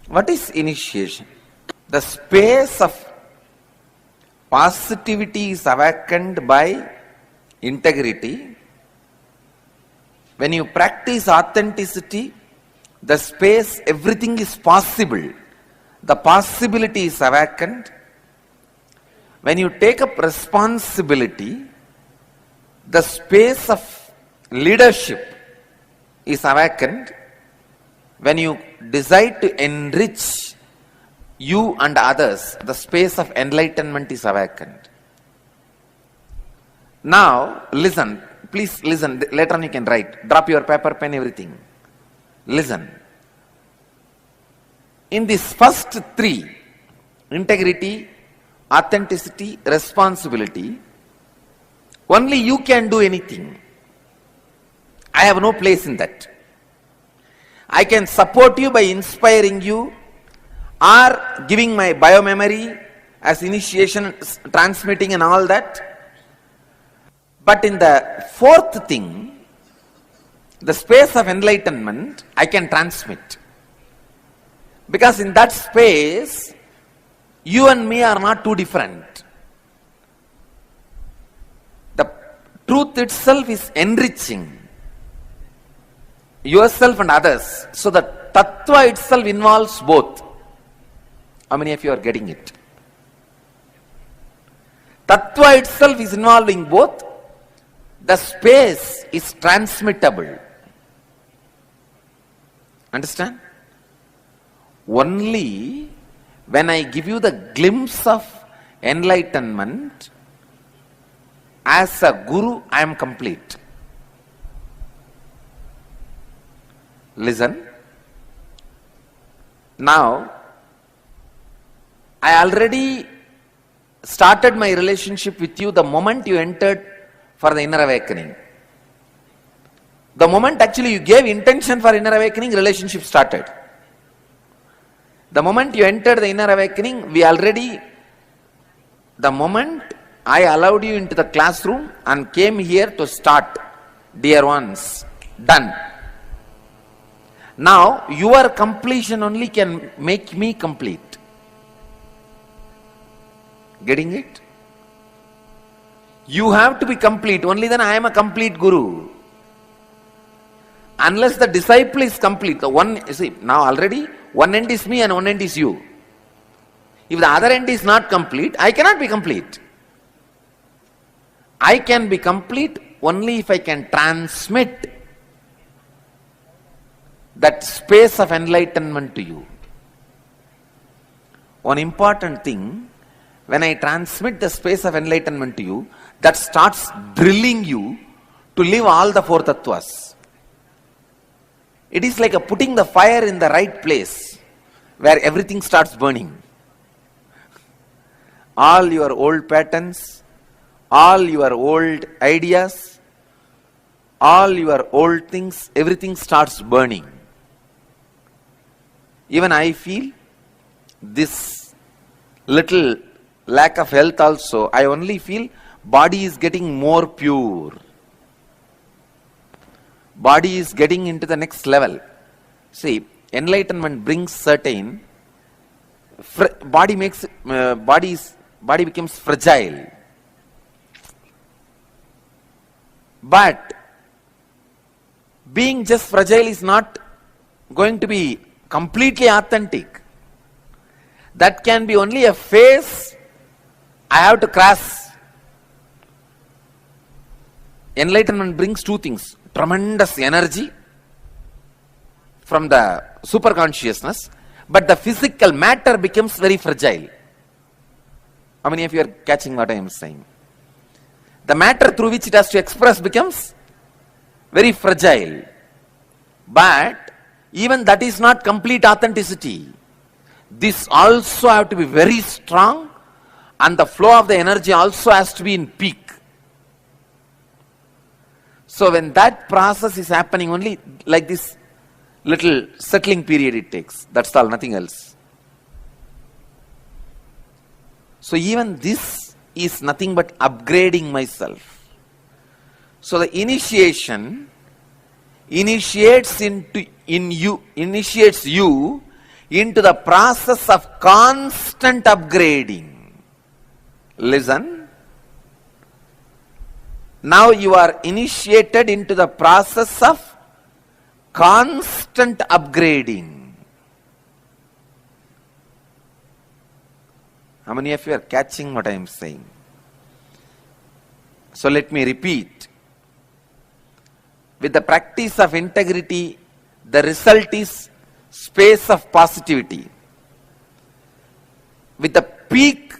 What is initiation? The space of positivity is awakened by integrity. When you practice authenticity, the space, everything is possible. The possibility is awakened. When you take up responsibility, the space of leadership is awakened. When you decide to enrich you and others, the space of enlightenment is awakened. Now, listen. Please listen. Later on you can write. Drop your paper, pen, everything. Listen. In these first three, integrity, authenticity, responsibility, only you can do anything. I have no place in that. I can support you by inspiring you or giving my biomemory as initiation, transmitting and all that. But in the fourth thing, the space of enlightenment, I can transmit. Because in that space, you and me are not too different. The truth itself is enriching yourself and others. So the tattva itself involves both. How many of you are getting it? Tattva itself is involving both. The space is transmittable. Understand? Only when I give you the glimpse of enlightenment, as a guru, I am complete. Listen. Now, I already started my relationship with you the moment you entered for the inner awakening. The moment actually you gave intention for inner awakening, relationship started. The moment you entered the inner awakening, the moment I allowed you into the classroom and came here to start, dear ones, done. Now, your completion only can make me complete. Getting it? You have to be complete, only then I am a complete guru. Unless the disciple is complete, now already one end is me and one end is you. If the other end is not complete, I cannot be complete. I can be complete only if I can transmit that space of enlightenment to you. One important thing, when I transmit the space of enlightenment to you, that starts drilling you to live all the four tattvas. It is like putting the fire in the right place where everything starts burning. All your old patterns, all your old ideas, all your old things, everything starts burning. Even I feel this little lack of health also, I only feel body is getting more pure. Body is getting into the next level. See, enlightenment brings certain, body becomes fragile. But being just fragile is not going to be completely authentic. That can be only a phase I have to cross. Enlightenment brings two things. Tremendous energy from the super consciousness, but the physical matter becomes very fragile. How many of you are catching what I am saying? The matter through which it has to express becomes very fragile. But even that is not complete authenticity. This also have to be very strong, and the flow of the energy also has to be in peak. So when that process is happening, only like this little settling period it takes. That's all, nothing else. So even this is nothing but upgrading myself. So the initiation initiates you into the process of constant upgrading. Listen. Now you are initiated into the process of constant upgrading. How many of you are catching what I am saying? So let me repeat. With the practice of integrity, the result is space of positivity. With the peak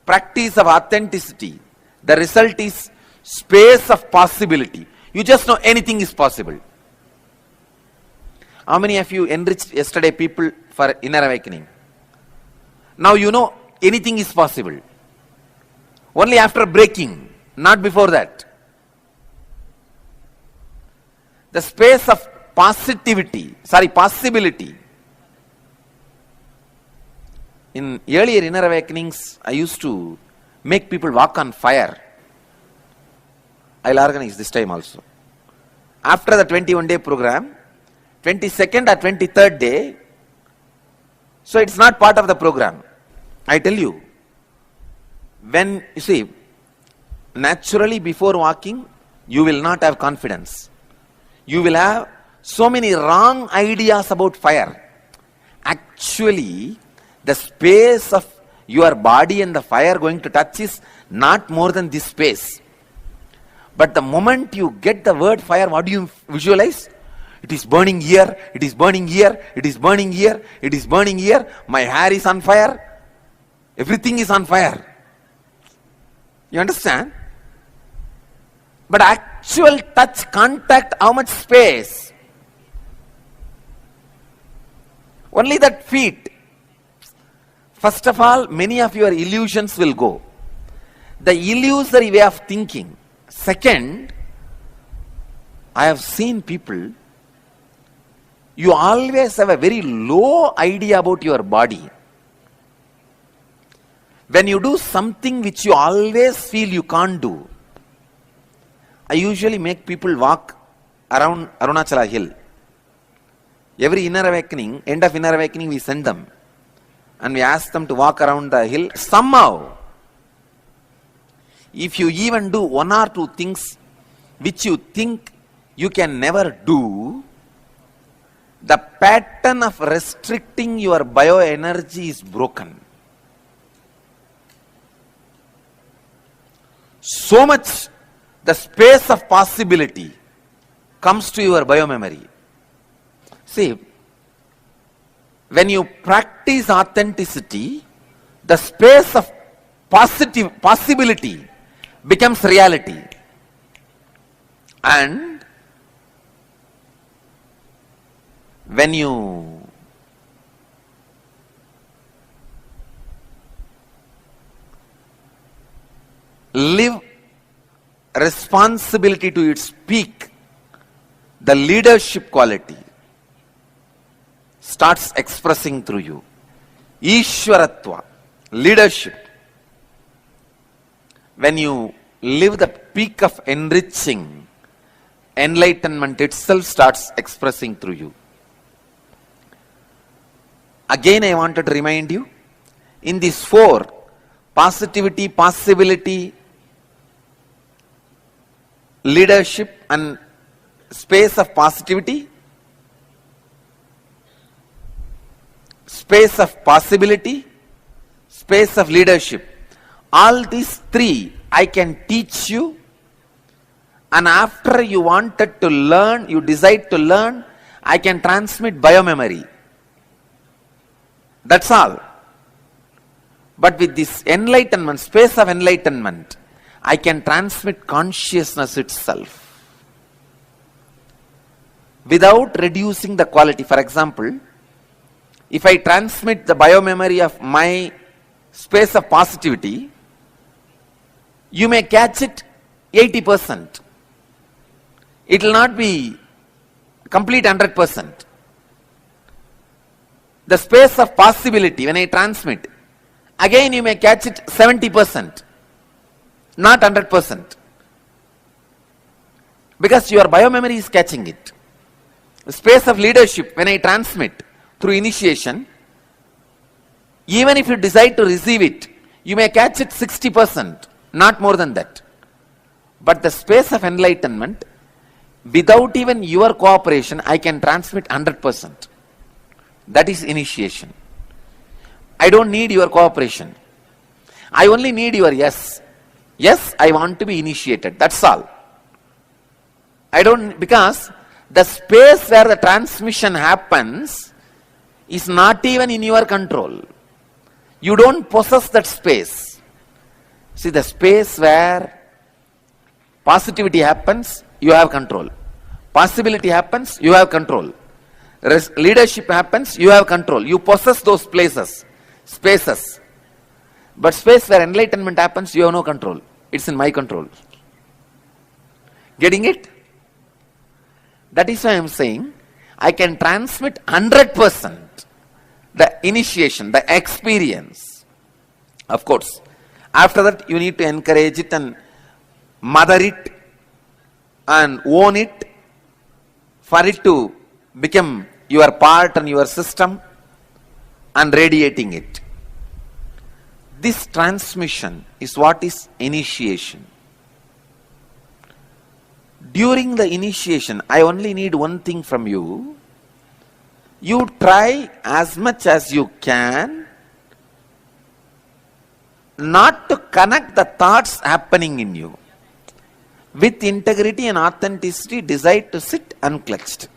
practice of authenticity, the result is space of possibility. You just know anything is possible. How many of you enriched yesterday people for inner awakening? Now you know anything is possible. Only after breaking, not before that. The space of possibility. In earlier inner awakenings, I used to make people walk on fire. I'll organize this time also. After the 21-day program, 22nd or 23rd day, so it's not part of the program. I tell you, when you see, naturally before walking, you will not have confidence. You will have so many wrong ideas about fire. Actually, the space of your body and the fire going to touch is not more than this space. But the moment you get the word fire, what do you visualize? It is burning here, it is burning here, it is burning here, it is burning here. My hair is on fire. Everything is on fire. You understand? But actual touch, contact, how much space? Only that feet. First of all, many of your illusions will go. The illusory way of thinking. Second, I have seen people, you always have a very low idea about your body. When you do something which you always feel you can't do, I usually make people walk around Arunachala Hill. Every inner awakening, end of inner awakening, we send them. And we ask them to walk around the hill. Somehow, if you even do one or two things which you think you can never do, the pattern of restricting your bioenergy is broken. So much the space of possibility comes to your biomemory. See, when you practice authenticity, the space of possibility becomes reality. And when you live responsibility to its peak, the leadership quality starts expressing through you. Ishwaratva, leadership. When you live the peak of enriching, enlightenment itself starts expressing through you. Again, I wanted to remind you, in these four, positivity, possibility, leadership and space of positivity, space of possibility, space of leadership. All these three I can teach you, and after you wanted to learn, you decide to learn, I can transmit biomemory. That's all. But with this enlightenment, space of enlightenment, I can transmit consciousness itself without reducing the quality. For example, if I transmit the biomemory of my space of positivity, you may catch it 80%. It will not be complete 100%. The space of possibility, when I transmit, again you may catch it 70%, not 100%. Because your biomemory is catching it. The space of leadership, when I transmit, through initiation, even if you decide to receive it, you may catch it 60%, not more than that. But the space of enlightenment, without even your cooperation, I can transmit 100%. That is initiation. I don't need your cooperation. I only need your yes. Yes, I want to be initiated. That's all. I don't, because the space where the transmission happens is not even in your control. You don't possess that space. See, the space where positivity happens, you have control. Possibility happens, you have control. Leadership happens, you have control. You possess those places, spaces. But space where enlightenment happens, you have no control. It's in my control. Getting it? That is why I am saying, I can transmit 100% the initiation, the experience. Of course, after that you need to encourage it and mother it and own it for it to become your part and your system and radiating it. This transmission is what is initiation. During the initiation, I only need one thing from you. You try as much as you can not to connect the thoughts happening in you. With integrity and authenticity, decide to sit unclutched.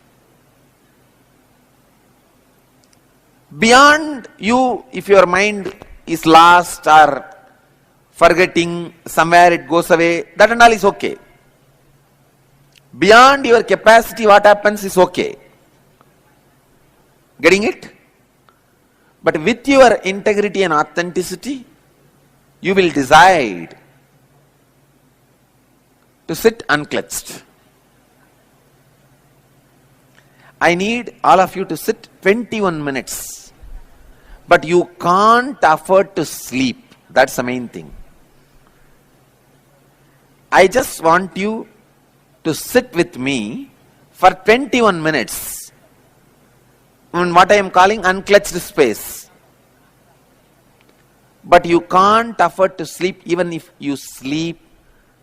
Beyond you, if your mind is lost or forgetting, somewhere it goes away, that and all is okay. Beyond your capacity, what happens is okay. Getting it? But with your integrity and authenticity, you will decide to sit unclutched. I need all of you to sit 21 minutes. But you can't afford to sleep. That's the main thing. I just want you to sit with me for 21 minutes in what I am calling unclutched space. But you can't afford to sleep even if you sleep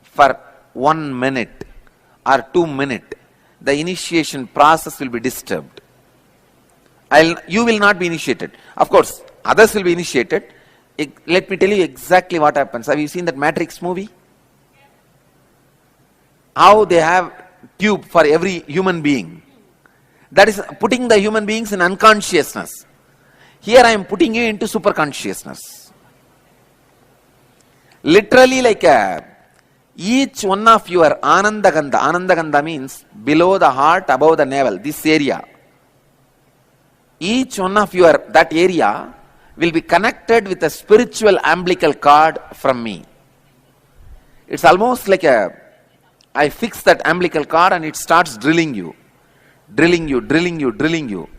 for 1 minute or 2 minutes. The initiation process will be disturbed. You will not be initiated. Of course, others will be initiated. Let me tell you exactly what happens. Have you seen that Matrix movie? How they have tube for every human being. That is putting the human beings in unconsciousness. Here I am putting you into superconsciousness. Literally like each one of your Anandagandha. Anandagandha means below the heart, above the navel, this area. Each one of that area will be connected with a spiritual umbilical cord from me. It's almost like I fix that umbilical cord and it starts drilling you. Drilling you, drilling you, drilling you.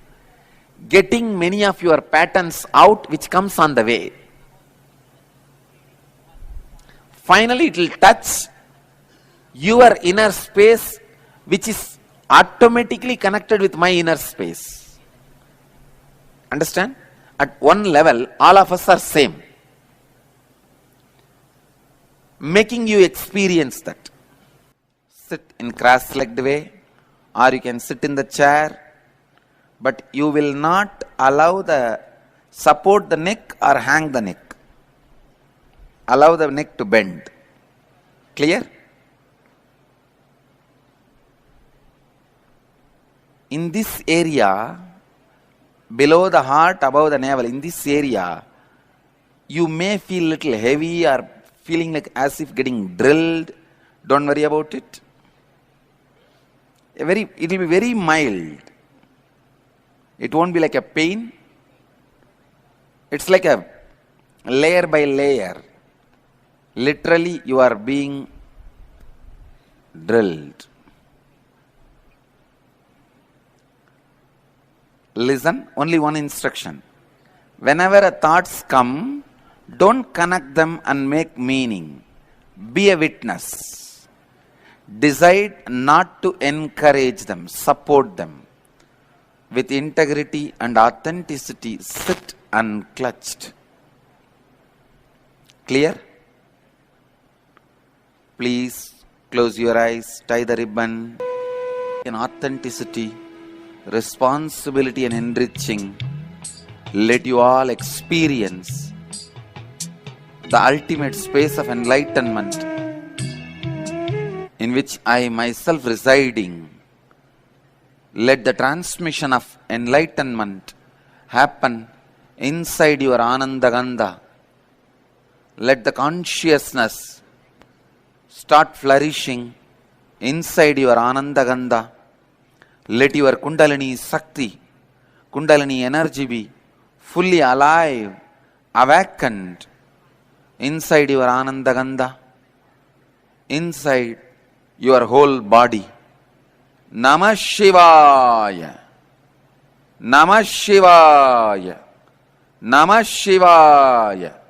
Getting many of your patterns out which comes on the way. Finally it will touch your inner space which is automatically connected with my inner space. Understand? At one level, all of us are same. Making you experience that. Sit in cross-legged way, or you can sit in the chair, but you will not allow support the neck or hang the neck. Allow the neck to bend. Clear? In this area, below the heart, above the navel, in this area, you may feel little heavy or feeling like as if getting drilled. Don't worry about it. It will be very mild. It won't be like a pain. It's like a layer by layer. Literally, you are being drilled. Listen, only one instruction. Whenever thoughts come, don't connect them and make meaning. Be a witness. Decide not to encourage them, support them. with integrity and authenticity sit unclutched. Clear? Please close your eyes, tie the ribbon. In authenticity, responsibility and enriching, let you all experience the ultimate space of enlightenment in which I myself residing. Let the transmission of enlightenment happen inside your Anandagandha. Let the consciousness start flourishing inside your Anandagandha. Let your Kundalini Sakti, Kundalini energy be fully alive, awakened inside your Anandagandha, inside your whole body. Namah Shivaya, Namah Shivaya, Namah Shivaya.